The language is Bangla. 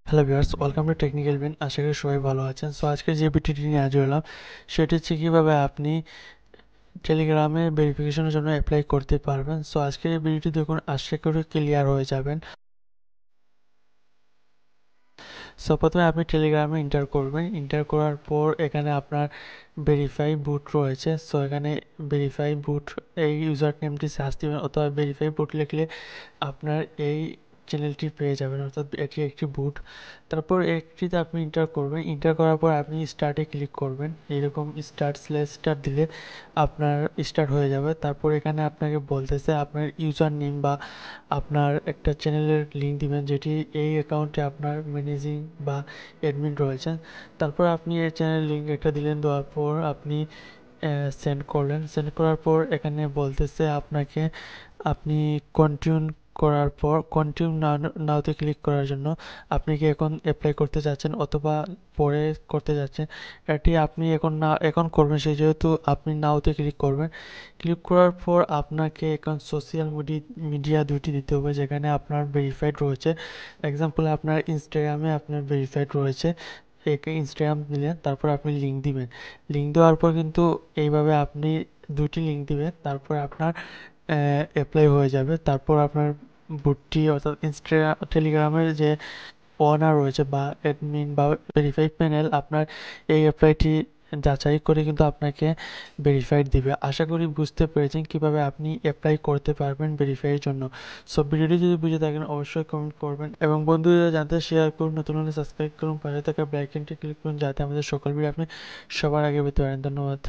Hello viewers, welcome to technical Bin. আশা করি সবাই ভালো আছেন। সো আজকে যে ভিডিওটি নিয়ে হাজির হলাম সেটি হচ্ছে কীভাবে আপনি টেলিগ্রামে ভেরিফিকেশনের জন্য অ্যাপ্লাই করতে পারবেন। সো আজকের এই ভিডিওটি দেখুন, আশা করি ক্লিয়ার হয়ে যাবেন। সো প্রথমে আপনি টেলিগ্রামে এন্টার করবেন। এন্টার করার পর এখানে আপনার ভেরিফাই বুট রয়েছে। সো এখানে ভেরিফাই বুট এই ইউজার নেমটি সার্চ দিবেন, অথবা ভেরিফাই বুট লিখলে আপনার এই চ্যানেলটি পেয়ে যাবেন, অর্থাৎ এটি একটি বুট। তারপর একটিতে আপনি এন্টার করবেন। এন্টার করার পর আপনি স্টার্টে ক্লিক করবেন। এরকম স্টার্ট দিলে আপনার স্টার্ট হয়ে যাবে। তারপর এখানে আপনাকে বলতেছে আপনার ইউজার নেম বা আপনার একটা চ্যানেলের লিঙ্ক দিবেন, যেটি এই অ্যাকাউন্টে আপনার ম্যানেজিং বা অ্যাডমিন রয়েছেন। তারপর আপনি এই চ্যানেল লিঙ্ক একটা দিলেন, দেওয়ার পর আপনি সেন্ড করলেন। সেন্ড করার পর এখানে বলতেছে আপনাকে আপনি কন্টিনিউ করার পর কন্টিনিউ নাওতে ক্লিক করার জন্য আপনি কি এখন অ্যাপ্লাই করতে যাচ্ছেন অথবা পরে করতে যাচ্ছেন, এটি আপনি এখন করবেন। সেই যেহেতু আপনি নাওতে ক্লিক করবেন। ক্লিক করার পর আপনাকে এখন সোশ্যাল মিডিয়া দুটি দিতে হবে, যেখানে আপনার ভেরিফাইড রয়েছে। এক্সাম্পল, আপনার ইনস্টাগ্রামে আপনার ভেরিফাইড রয়েছে। ইনস্টাগ্রাম দিলেন, তারপর আপনি লিঙ্ক দিবেন। লিঙ্ক দেওয়ার পর কিন্তু এইভাবে আপনি দুটি লিঙ্ক দিবেন, তারপর আপনার অ্যাপ্লাই হয়ে যাবে। তারপর আপনার বুটটি, অর্থাৎ টেলিগ্রামের যে ওনার রয়েছে বা অ্যাডমিন বা ভেরিফাইড প্যানেল, আপনার এই অ্যাপ্লাইটি যাচাই করে কিন্তু আপনাকে ভেরিফাইড দিবে। আশা করি বুঝতে পেরেছেন কিভাবে আপনি অ্যাপ্লাই করতে পারবেন ভেরিফাইয়ের জন্য। সো ভিডিওটি যদি বুঝে থাকেন অবশ্যই কমেন্ট করবেন, এবং বন্ধুদের জানতে শেয়ার করুন, নতুন হলে সাবস্ক্রাইব করুন, পাশে থাকা বেল আইকনটি ক্লিক করুন, যাতে আমাদের সকল ভিডিও আপনি সবার আগে পেতে পারেন। ধন্যবাদ।